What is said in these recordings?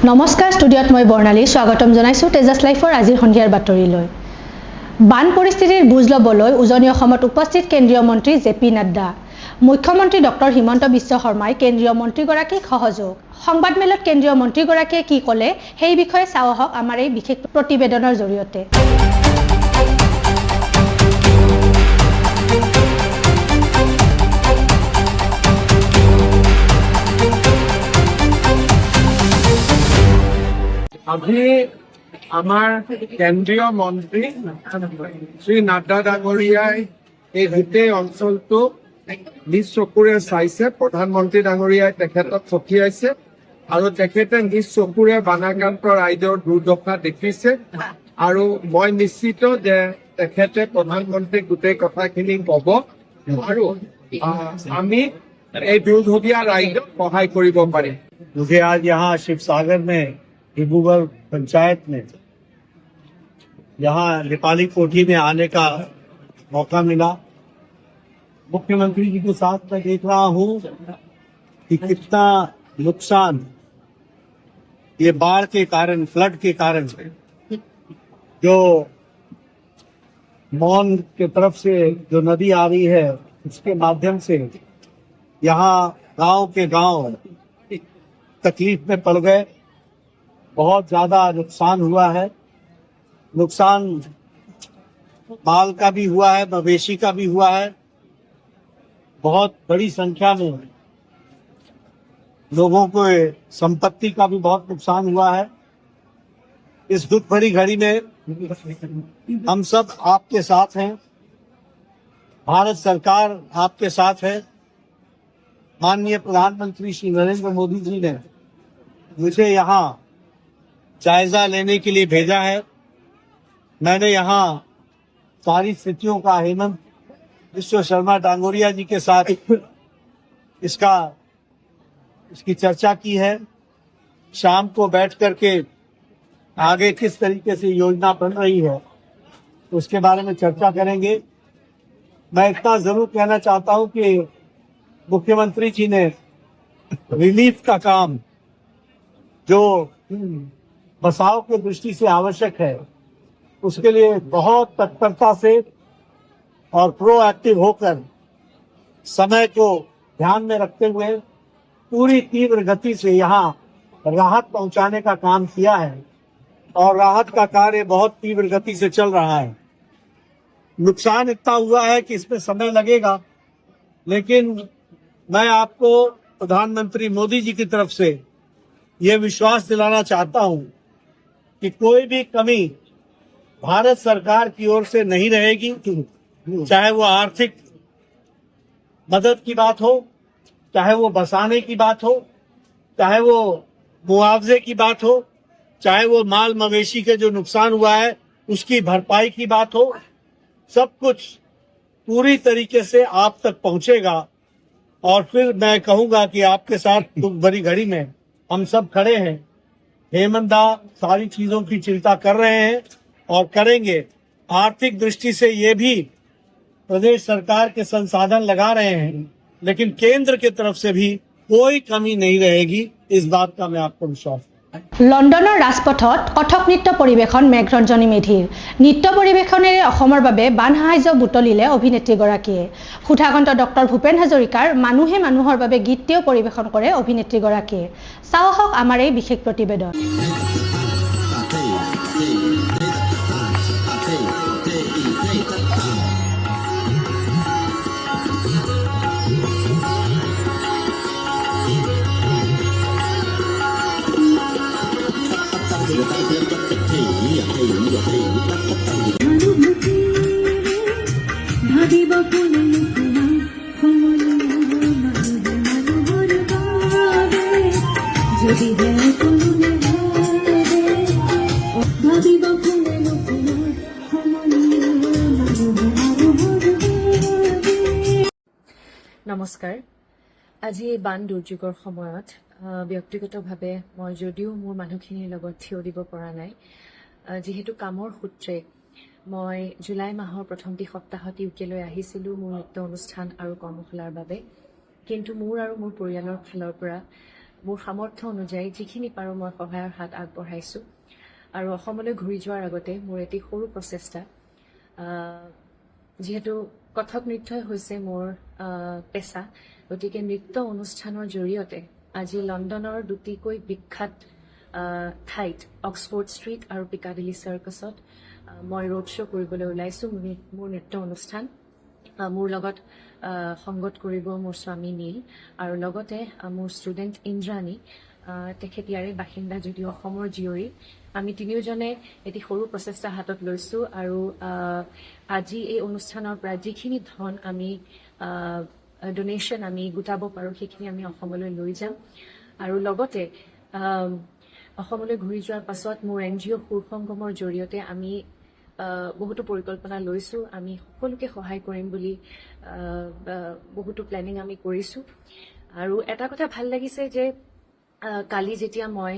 নমস্কাৰ ষ্টুডিঅ'ত মই বৰ্ণালী স্বাগতম জনাইছো তেজাস লাইফৰ আজিৰ সন্ধিয়াৰ বাতৰিলৈ। বান পৰিস্থিতিৰ বুজ ল'বলৈ উজনি অসমত উপস্থিত কেন্দ্ৰীয় মন্ত্ৰী জেপি নাড্ডা। মুখ্যমন্ত্ৰী ডক্টৰ হিমন্ত বিশ্ব শৰ্মাই কেন্দ্ৰীয় মন্ত্ৰীগৰাকীক সহযোগ। সংবাদমেলত কেন্দ্ৰীয় মন্ত্ৰীগৰাকীয়ে কি ক'লে সেই বিষয়ে চাওঁ আহক আমাৰ এই বিশেষ প্ৰতিবেদনৰ জৰিয়তে। अभी आमार केंद्रीय मंत्री श्री नाड्डा डांगरियाय এই গোটেই অঞ্চলটো নিজ চকুৰে চাইছে। প্ৰধানমন্ত্ৰী ডাঙৰীয়াই তেখেতক পঠিয়াইছে আৰু তেখেতে নিজ চকুৰে বানাক্ৰান্ত ৰাইজৰ দুৰ্দশা দেখিছে আৰু মই নিশ্চিত যে তেখেতে প্ৰধানমন্ত্ৰীক গোটেই কথাখিনি ক'ব আৰু আমি এই দুৰ্ভগীয়া ৰাইজক সহায় কৰিব পাৰিম। मुझे आज यहाँ शिवसागर में डिब्रूगढ़ पंचायत में यहाँ नेपाली कोठी में आने का मौका मिला। मुख्यमंत्री जी के साथ मैं देख रहा हूँ कि कितना नुकसान ये बाढ़ के कारण, फ्लड के कारण जो मौन के तरफ से जो नदी आ रही है उसके माध्यम से यहाँ गांव के गांव तकलीफ में पड़ गए। बहुत ज्यादा नुकसान हुआ है। नुकसान माल का भी हुआ है, मवेशी का भी हुआ है। बहुत बड़ी संख्या में लोगों को संपत्ति का भी बहुत नुकसान हुआ है। इस दुख भरी घड़ी में हम सब आपके साथ हैं। भारत सरकार आपके साथ है। माननीय प्रधानमंत्री श्री नरेंद्र मोदी जी ने मुझे यहाँ जायजा लेने के लिए भेजा है। मैंने यहाँ सारी स्थितियों का हेमंत विश्व शर्मा डांगोरिया जी के साथ इसकी चर्चा की है। शाम को बैठ करके आगे किस तरीके से योजना बन रही है उसके बारे में चर्चा करेंगे। मैं इतना जरूर कहना चाहता हूँ कि मुख्यमंत्री जी ने रिलीफ का काम जो बचाव की दृष्टि से आवश्यक है उसके लिए बहुत तत्परता से और प्रोएक्टिव होकर समय को ध्यान में रखते हुए पूरी तीव्र गति से यहाँ राहत पहुंचाने का काम किया है और राहत का कार्य बहुत तीव्र गति से चल रहा है। नुकसान इतना हुआ है कि इसमें समय लगेगा, लेकिन मैं आपको प्रधानमंत्री मोदी जी की तरफ से ये विश्वास दिलाना चाहता हूँ कि कोई भी कमी भारत सरकार की ओर से नहीं रहेगी। चाहे वो आर्थिक मदद की बात हो, चाहे वो बसाने की बात हो, चाहे वो मुआवजे की बात हो, चाहे वो माल मवेशी के जो नुकसान हुआ है उसकी भरपाई की बात हो, सब कुछ पूरी तरीके से आप तक पहुंचेगा। और फिर मैं कहूंगा कि आपके साथ दुख भरी घड़ी में हम सब खड़े हैं। हेमंत दा सारी चीजों की चिंता कर रहे हैं और करेंगे। आर्थिक दृष्टि से ये भी प्रदेश सरकार के संसाधन लगा रहे हैं, लेकिन केंद्र की तरफ से भी कोई कमी नहीं रहेगी। इस बात का मैं आपको विश्वास। লণ্ডনৰ ৰাজপথত কথক নৃত্য পৰিৱেশন মেঘৰঞ্জনী মেধিৰ। নৃত্য পৰিৱেশনেৰে অসমৰ বাবে বান সাহায্য বুটলিলে অভিনেত্ৰীগৰাকীয়ে। সুধাকন্ত ডক্টৰ ভূপেন হাজৰিকাৰ মানুহে মানুহৰ বাবে গীতটিও পৰিৱেশন কৰে অভিনেত্ৰীগৰাকীয়ে। চাওঁ আহক আমাৰ এই বিশেষ প্ৰতিবেদন। নমস্কাৰ। আজি এই বান দুৰ্যোগৰ সময়ত ব্যক্তিগতভাৱে মই যদিও মোৰ মানুহখিনিৰ লগত থিয় দিব পৰা নাই, যিহেতু কামৰ সূত্ৰে মই জুলাই মাহৰ প্ৰথমটি সপ্তাহত ইউকেলৈ আহিছিলোঁ মোৰ নৃত্য অনুষ্ঠান আৰু কৰ্মশালাৰ বাবে, কিন্তু মোৰ আৰু মোৰ পৰিয়ালৰ ফালৰ পৰা মোৰ সামৰ্থ্য অনুযায়ী যিখিনি পাৰোঁ মই সহায়ৰ হাত আগবঢ়াইছোঁ। আৰু অসমলৈ ঘূৰি যোৱাৰ আগতে মোৰ এটি সৰু প্ৰচেষ্টা, যিহেতু কথক নৃত্যই হৈছে মোৰ পেচা, গতিকে নৃত্য অনুষ্ঠানৰ জৰিয়তে আজি লণ্ডনৰ দুটিকৈ বিখ্যাত ঠাইত অক্সফৰ্ড ষ্ট্ৰীট আৰু পিকাডিলি চাৰ্কাছত মই ৰোড শ্ব' কৰিবলৈ ওলাইছোঁ মোৰ নৃত্য অনুষ্ঠান। মোৰ লগত সংগত কৰিব মোৰ স্বামী নীল আৰু লগতে মোৰ ষ্টুডেণ্ট ইন্দ্ৰাণী, তেখেত ইয়াৰে বাসিন্দা যদিও অসমৰ জীয়ৰী। আমি তিনিওজনে এটি সৰু প্ৰচেষ্টা হাতত লৈছোঁ আৰু আজি এই অনুষ্ঠানৰ পৰা যিখিনি ধন আমি ডোনেশ্যন আমি গোটাব পাৰোঁ সেইখিনি আমি অসমলৈ লৈ যাম। আৰু লগতে অসমলৈ ঘূৰি যোৱাৰ পাছত মোৰ NGO সুৰ সংগমৰ জৰিয়তে আমি বহুতো পৰিকল্পনা লৈছোঁ। আমি সকলোকে সহায় কৰিম বুলি বহুতো প্লেনিং আমি কৰিছোঁ। আৰু এটা কথা ভাল লাগিছে যে কালি যেতিয়া মই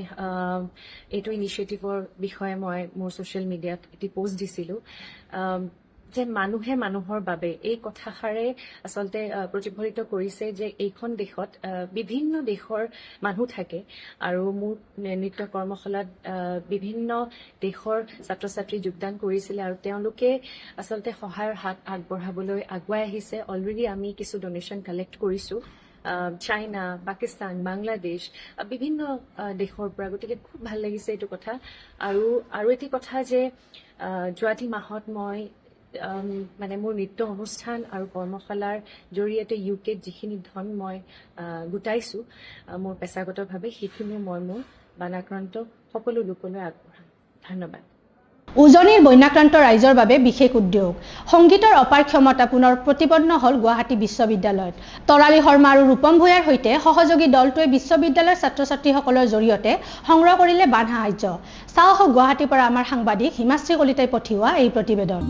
এইটো ইনিচিয়েটিভৰ বিষয়ে মই মোৰ ছ'চিয়েল মিডিয়াত এটি পোষ্ট দিছিলোঁ যে মানুহে মানুহৰ বাবে, এই কথাষাৰে আচলতে প্ৰতিফলিত কৰিছে যে এইখন দেশত বিভিন্ন দেশৰ মানুহ থাকে আৰু মোৰ নৃত্য কৰ্মশালাত বিভিন্ন দেশৰ ছাত্ৰ ছাত্ৰী যোগদান কৰিছিলে আৰু তেওঁলোকে আচলতে সহায়ৰ হাত আগবঢ়াবলৈ আগুৱাই আহিছে। অলৰেডি আমি কিছু ডোনেশ্যন কালেক্ট কৰিছোঁ চাইনা, পাকিস্তান, বাংলাদেশ, বিভিন্ন দেশৰ পৰা। গতিকে খুব ভাল লাগিছে এইটো কথা। আৰু এটি কথা যে যোৱাটি মাহত মই মানে মোৰ নৃত্য অনুষ্ঠান আৰু কৰ্মশালাৰ জৰিয়তে UKত যিখিনি ধন মই গোটাইছোঁ মোৰ পেছাগতভাৱে, সেইখিনি মই মোৰ বানাক্ৰান্ত সকলো লোকলৈ আগবঢ়াম। ধন্যবাদ। উজনিৰ বন্যাক্ৰান্ত ৰাইজৰ বাবে বিশেষ উদ্যোগ। সংগীতৰ অপাৰ ক্ষমতা পুনৰ প্ৰতিপন্ন হ'ল গুৱাহাটী বিশ্ববিদ্যালয়ত। তৰালী শৰ্মা আৰু ৰূপম ভূঞাৰ সৈতে সহযোগী দলটোৱে বিশ্ববিদ্যালয়ৰ ছাত্ৰ ছাত্ৰীসকলৰ জৰিয়তে সংগ্ৰহ কৰিলে বান সাহায্য। চাওঁ আহক গুৱাহাটীৰ পৰা আমাৰ সাংবাদিক হিমাশ্ৰী কলিতাই পঠিওৱা এই প্ৰতিবেদন।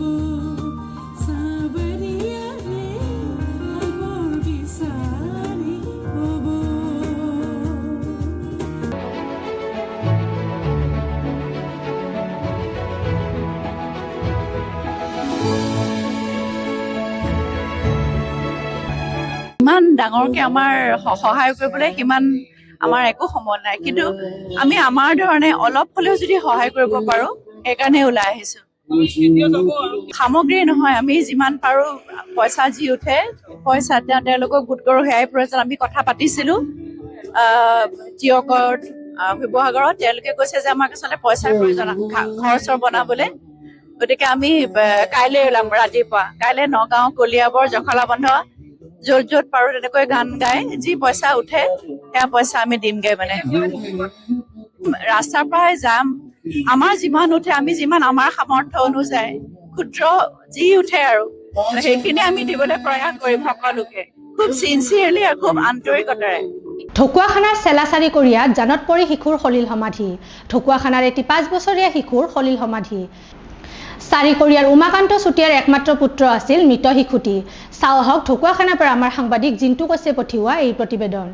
ইমান ডাঙৰকে আমাৰ সহায় কৰিবলৈ সিমান আমাৰ একো সময় নাই, কিন্তু আমি আমাৰ ধৰণে অলপ হ'লেও যদি সহায় কৰিব পাৰো সেইকাৰণে ওলাই আহিছো। সামগ্ৰী নহয়, আমি যিমান পাৰো পইচা যি উঠে পইচা তেওঁলোকক গোট কৰোঁ, সেয়াই প্ৰয়োজন। আমি কথা পাতিছিলো টিয়কত, শিৱসাগৰত। তেওঁলোকে কৈছে যে আমাক আচলতে পইচাৰ প্ৰয়োজন ঘৰ চৰ বনাবলৈ। গতিকে আমি কাইলৈ ওলাম ৰাতিপুৱা। কাইলৈ নগাঁও, কলিয়াবৰ, জখলাবন্ধ য'ত য'ত পাৰো তেনেকৈ গান গাই যি পইচা উঠে সেয়া পইচা আমি দিমগে। মানে ৰাস্তাৰ পৰাই যাম, আমাৰ যিমান উঠে আমি যিমান আমাৰ সামৰ্থ্য অনুযায়ী ক্ষুদ্ৰ যি উঠে আৰু সেইখিনি আমি দিবলৈ প্ৰয়াস কৰিম সকলোকে, খুব চিনচিয়াৰলি আৰু খুব আন্তৰিকতাৰে। ঢকুৱাখানাৰ চেলাচাৰী কৰিয়াত জানত পৰি শিশুৰ সলিল সমাধি। ঢকুৱাখানাৰ এটি 5 বছৰীয়া শিশুৰ সলিল সমাধি। চাৰিকৰীয়াৰ উমাকান্ত চুতীয়াৰ একমাত্ৰ পুত্ৰ আছিল মৃত শিশুটি। চাওঁ আহক ঢকুৱাখানাৰ পৰা আমাৰ সাংবাদিক জিন্তু কছে পঠিওৱা এই প্ৰতিবেদন।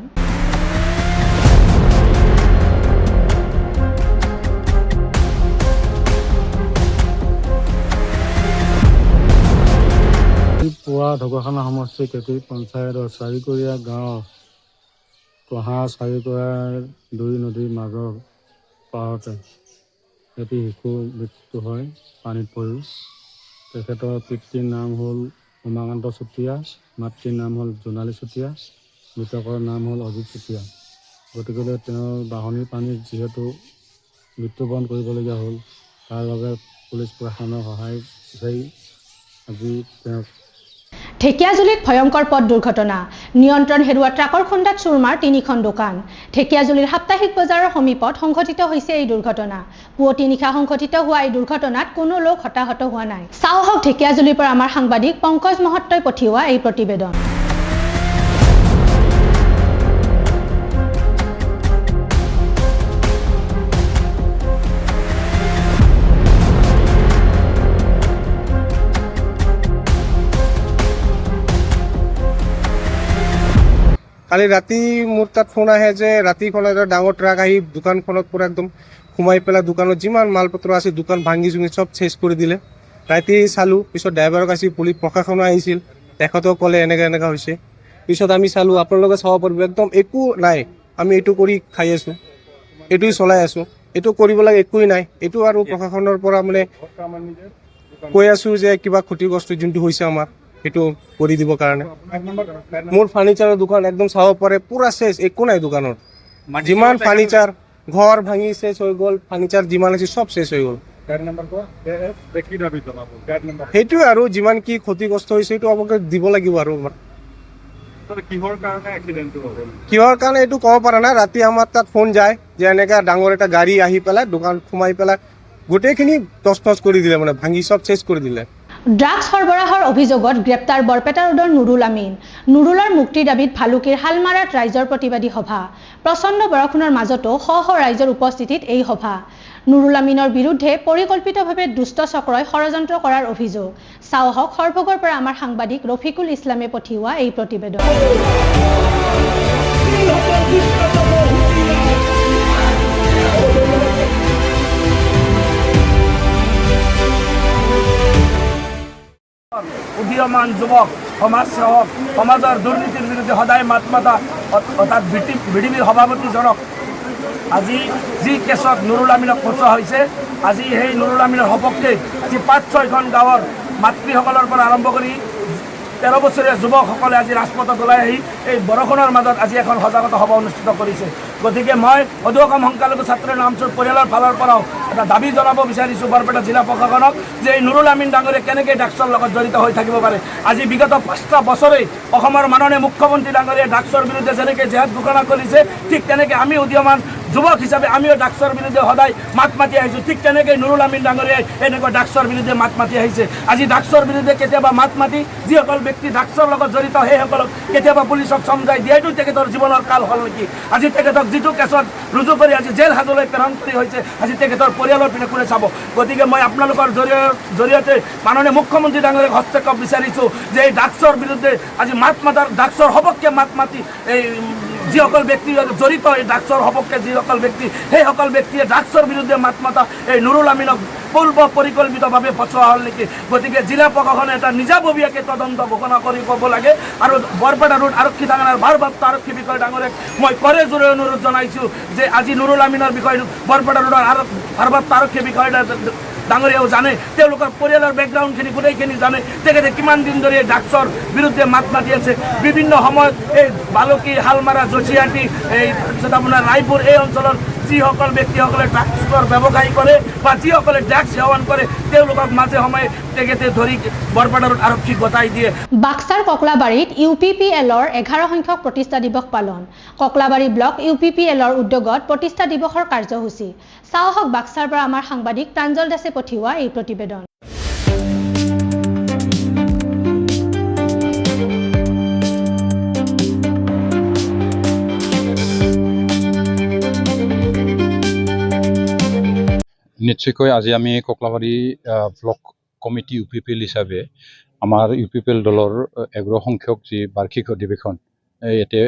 পুৱা ঢকুৱাখানা সমষ্টি কেতি পঞ্চায়তৰ চাৰিকৰীয়া গাঁৱৰ কহা চাৰিকৰীয়াৰ 2 নদীৰ মাজৰ পাৰতে এটি শিশুৰ মৃত্যু হয় পানীত পৰি। তেখেতৰ পিতৃৰ নাম হ'ল উমাকান্ত চুতীয়া, মাতৃৰ নাম হ'ল জোনালী চুতীয়া, মৃতকৰ নাম হ'ল অজিত চুতীয়া। গতিকে তেওঁৰ বাঢ়নিৰ পানীত যিহেতু মৃত্যুবৰণ কৰিবলগীয়া হ'ল, তাৰ বাবে পুলিচ প্ৰশাসনৰ সহায় বিচাৰি আজি তেওঁক। ঢেকিয়াজুলিত ভয়ংকৰ পথ দুৰ্ঘটনা। নিয়ন্ত্ৰণ হেৰুওৱা ট্ৰাকৰ খুন্দাত চুৰমাৰ 3খন দোকান। ঢেকিয়াজুলিৰ সাপ্তাহিক বজাৰৰ সমীপত সংঘটিত হৈছে এই দুৰ্ঘটনা। পুৱতি নিশা সংঘটিত হোৱা এই দুৰ্ঘটনাত কোনো লোক হতাহত হোৱা নাই। চাওঁ আহক ঢেকিয়াজুলিৰ পৰা আমাৰ সাংবাদিক পংকজ মহত্তই পঠিওৱা এই প্ৰতিবেদন। কালি ৰাতি মোৰ তাত ফোন আহে যে ৰাতিখন এটা ডাঙৰ ট্ৰাক আহি দোকানখনত পুৰা একদম সোমাই পেলাই দোকানত যিমান মালপত্ৰ আছে দোকান ভাঙি চুঙি চব চেজ কৰি দিলে। ৰাতি চালোঁ, পিছত ড্ৰাইভাৰক আহিছিল, পুলিচ প্ৰশাসনো আহিছিল, তেখেতেও ক'লে এনেকৈ হৈছে। পিছত আমি চালোঁ, আপোনালোকে চাব পাৰিব একদম একো নাই। আমি এইটো কৰি খাই আছোঁ, এইটোৱে চলাই আছোঁ। এইটো কৰিব লাগে একোৱেই নাই। এইটো আৰু প্ৰশাসনৰ পৰা মানে কৈ আছোঁ যে কিবা ক্ষতিগ্ৰস্ত যোনটো হৈছে আমাৰ সেইটো কৰি দিবৰ কাৰণে। মোৰ ফাৰ্নিচাৰৰ দোকান একদম চাব পাৰে পুৰা চেচ, একো নাই দোকানত। যিমান ফাৰ্নিচাৰ ঘৰ ভাঙি চেচ হৈ গ'ল, ফাৰ্নিচাৰ যিমান আছে চব চেচ হৈ গ'ল। সেইটোৱে আৰু যিমান কি ক্ষতিগ্ৰস্ত হৈছে সেইটো আমাক দিব লাগিব আৰু আমাৰ। কিহৰ কাৰণে এইটো ক'ব পৰা নাই। ৰাতি আমাৰ তাত ফোন যায় যে এনেকা ডাঙৰ এটা গাড়ী আহি পেলাই দোকান সোমাই পেলাই গোটেইখিনি তছ কৰি দিলে, মানে ভাঙি চব চেচ কৰি দিলে। ড্ৰাগছ সৰবৰাহৰ অভিযোগত গ্ৰেপ্তাৰ বৰপেটা ৰোডৰ নুৰুল আমিন। নুৰুলৰ মুক্তিৰ দাবীত ভালুকিৰ শালমাৰাত ৰাইজৰ প্ৰতিবাদী সভা। প্ৰচণ্ড বৰষুণৰ মাজতো শ শ ৰাইজৰ উপস্থিতিত এই সভা। নুৰুল আমিনৰ বিৰুদ্ধে পৰিকল্পিতভাৱে দুষ্ট চক্ৰই ষড়যন্ত্ৰ কৰাৰ অভিযোগ। চাওঁ হওক সৰভোগৰ পৰা আমাৰ সাংবাদিক ৰফিকুল ইছলামে পঠিওৱা এই প্ৰতিবেদন। উদীয়মান যুৱক সমাজসেৱক, সমাজৰ দুৰ্নীতিৰ বিৰুদ্ধে সদায় মাত মাতা অৰ্থাৎ বিডিবিৰ সভাপতিজনক আজি যি কেছত নুৰুল আমিনক পঠোৱা হৈছে, আজি সেই নুৰুল আমিনৰ সপক্ষে আজি ৫-৬খন গাঁৱৰ মাতৃসকলৰ পৰা আৰম্ভ কৰি 13 বছৰীয়া যুৱকসকলে আজি ৰাজপথত ওলাই আহি এই বৰষুণৰ মাজত আজি এখন সজাগতা সভা অনুষ্ঠিত কৰিছে। গতিকে মই অধীৰ অসম সংখ্যালঘু ছাত্ৰ নামচুৰ পৰিয়ালৰ ফালৰ পৰাও এটা দাবী জনাব বিচাৰিছোঁ বৰপেটা জিলা প্ৰশাসনক যে এই নুৰুল আমিন ডাঙৰীয়ে কেনেকৈ ড্ৰাগছৰ লগত জড়িত হৈ থাকিব পাৰে। আজি বিগত 5টা বছৰেই অসমৰ মাননীয় মুখ্যমন্ত্ৰী ডাঙৰীয়ে ড্ৰাগছৰ বিৰুদ্ধে যেনেকৈ জেহাদ ঘোষণা কৰিছে, ঠিক তেনেকৈ আমি উদীয়মান যুৱক হিচাপে আমিও ড্ৰাগছৰ বিৰুদ্ধে সদায় মাত মাতি আহিছোঁ। ঠিক তেনেকৈ নুৰুল আমিন ডাঙৰীয়াই এনেকুৱা ড্ৰাগছৰ বিৰুদ্ধে মাত মাতি আহিছে। আজি ড্ৰাগছৰ বিৰুদ্ধে কেতিয়াবা মাত মাতি যিসকল ব্যক্তি ড্ৰাগছৰ লগত জড়িত সেইসকলক কেতিয়াবা পুলিচক চমজাই দিয়াইতো তেখেতৰ জীৱনৰ কাল হ'ল নেকি? আজি তেখেতক যিটো কেছত ৰুজু কৰি আজি জেল হাজতলৈ প্ৰেৰণ কৰি হৈছে, আজি তেখেতৰ পৰিয়ালৰ পিনে কোনে চাব? গতিকে মই আপোনালোকৰ জৰিয়তে মাননীয় মুখ্যমন্ত্ৰী ডাঙৰীয়াক হস্তক্ষেপ বিচাৰিছোঁ যে এই ড্ৰাগছৰ বিৰুদ্ধে আজি মাত মাতাৰ ড্ৰাগছৰ সপক্ষে মাত মাতি এই যিসকল ব্যক্তি জড়িত এই ড্ৰাগছৰ সপক্ষে যিসকল ব্যক্তি সেইসকল ব্যক্তিয়ে ড্ৰাগছৰ বিৰুদ্ধে মাত মাতা এই নুৰুল আমিনক পূৰ্ব পৰিকল্পিতভাৱে পঠোৱা হ'ল নেকি? গতিকে জিলা প্ৰশাসনে এটা নিজাববীয়াকৈ তদন্ত ঘোষণা কৰি ক'ব লাগে। আৰু বৰপেটা ৰোড আৰক্ষী থানাৰ ভাৰপ্ৰাপ্ত আৰক্ষী বিষয়া ডাঙৰীয়াক মই কৰে জোৰে অনুৰোধ জনাইছোঁ যে আজি নুৰুল আমিনৰ বিষয়ে বৰপেটা ৰোডৰ ভাৰপ্ৰাপ্ত আৰক্ষী বিষয়া ডাঙৰীয়াও জানে, তেওঁলোকৰ পৰিয়ালৰ বেকগ্ৰাউণ্ডখিনি গোটেইখিনি জানে, তেখেতে কিমান দিন ধৰি ড্ৰাগছৰ বিৰুদ্ধে মাত মাতি আছে। বিভিন্ন সময়ত এই বালুকি, শালমাৰা, জচিয়াটি, এই তাৰপিছত আপোনাৰ ৰায়পুৰ এই অঞ্চলৰ যিসকল ব্যক্তিসকলে ড্ৰাগছৰ ব্যৱসায় কৰে বা যিসকলে ড্ৰাগছ সেৱন কৰে তেওঁলোকক মাজে সময়ে তেখেতে ধৰি বৰপেটা ৰোড আৰক্ষীক গতাই দিয়ে। বাক্সাৰ ককলাবাৰীত UPPLৰ 11 সংখ্যক প্ৰতিষ্ঠা দিৱস পালন। ককলাবাৰী ব্লক UPPLৰ উদ্যোগত প্ৰতিষ্ঠা দিৱসৰ কাৰ্যসূচী। চাওঁ হওক বাক্সাৰ পৰা আমাৰ সাংবাদিক প্ৰাঞ্জল দাসে পঠিওৱা এই প্ৰতিবেদন। নিশ্চয়কৈ আজি আমি ককলাবাৰী ব্লক কমিটি UPPL হিচাপে আমাৰ UPPL দলৰ 11 সংখ্যক যি বাৰ্ষিক অধিৱেশন ইয়াতে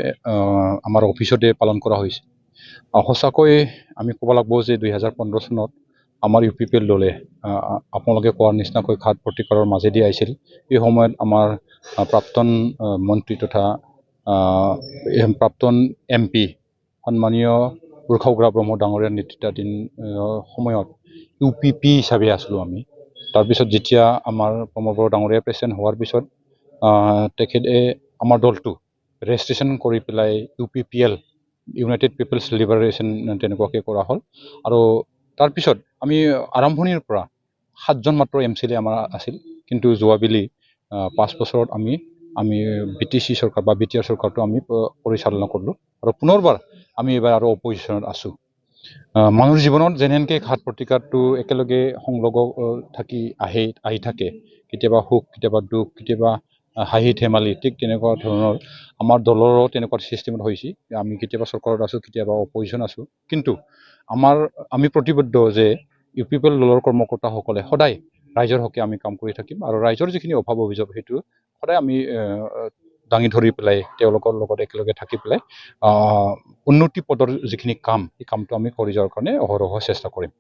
আমাৰ অফিচতে পালন কৰা হৈছে। সঁচাকৈ আমি ক'ব লাগিব যে 2015 চনত আমাৰ UPPL দলে আপোনালোকে কোৱাৰ নিচিনাকৈ ঘাট প্ৰতিকাৰৰ মাজেদি আহিছিল। এই সময়ত আমাৰ প্ৰাক্তন মন্ত্ৰী তথা প্ৰাক্তন MP সন্মানীয় উৰ্খাউগ্ৰা ব্ৰহ্ম ডাঙৰীয়াৰ নেতৃত্বাধীন সময়ত UPP হিচাপে আছিলোঁ আমি। তাৰপিছত যেতিয়া আমাৰ প্ৰমোদ বড়ো ডাঙৰীয়া প্ৰেচিডেণ্ট হোৱাৰ পিছত তেখেতে আমাৰ দলটো ৰেজিষ্ট্ৰেশ্যন কৰি পেলাই UPPL ইউনাইটেড পিপলছ লিবাৰেশ্যন তেনেকুৱাকৈ কৰা হ'ল। আৰু তাৰপিছত আমি আৰম্ভণিৰ পৰা 7জন মাত্ৰ MCLA আমাৰ আছিল, কিন্তু যোৱাবেলি 5 বছৰত আমি BTC চৰকাৰ বা BTR চৰকাৰটো আমি পৰিচালনা কৰিলোঁ আৰু পুনৰবাৰ আমি এইবাৰ আৰু অপজিশ্যনত আছোঁ। মানুহৰ জীৱনত যেনেকৈ ঘাট প্ৰতিকাৰটো একেলগে সংলগ্ন আহি থাকে, কেতিয়াবা সুখ, কেতিয়াবা দুখ, কেতিয়াবা হাঁহি ধেমালি, ঠিক তেনেকুৱা ধৰণৰ আমাৰ দলৰো তেনেকুৱা চিষ্টেমত হৈছে। আমি কেতিয়াবা চৰকাৰত আছোঁ, কেতিয়াবা অপজিশ্যন আছোঁ, কিন্তু আমি প্ৰতিবদ্ধ যে UPPL দলৰ কৰ্মকৰ্তাসকলে সদায় ৰাইজৰ হকে আমি কাম কৰি থাকিম আৰু ৰাইজৰ যিখিনি অভাৱ অভিযোগ সেইটো সদায় আমি দাঙি ধৰি পেলাই তেওঁলোকৰ লগত একেলগে থাকি পেলাই উন্নতি পদৰ যিখিনি কাম সেই কামটো আমি কৰি যোৱাৰ কাৰণে অহৰহ চেষ্টা কৰিম।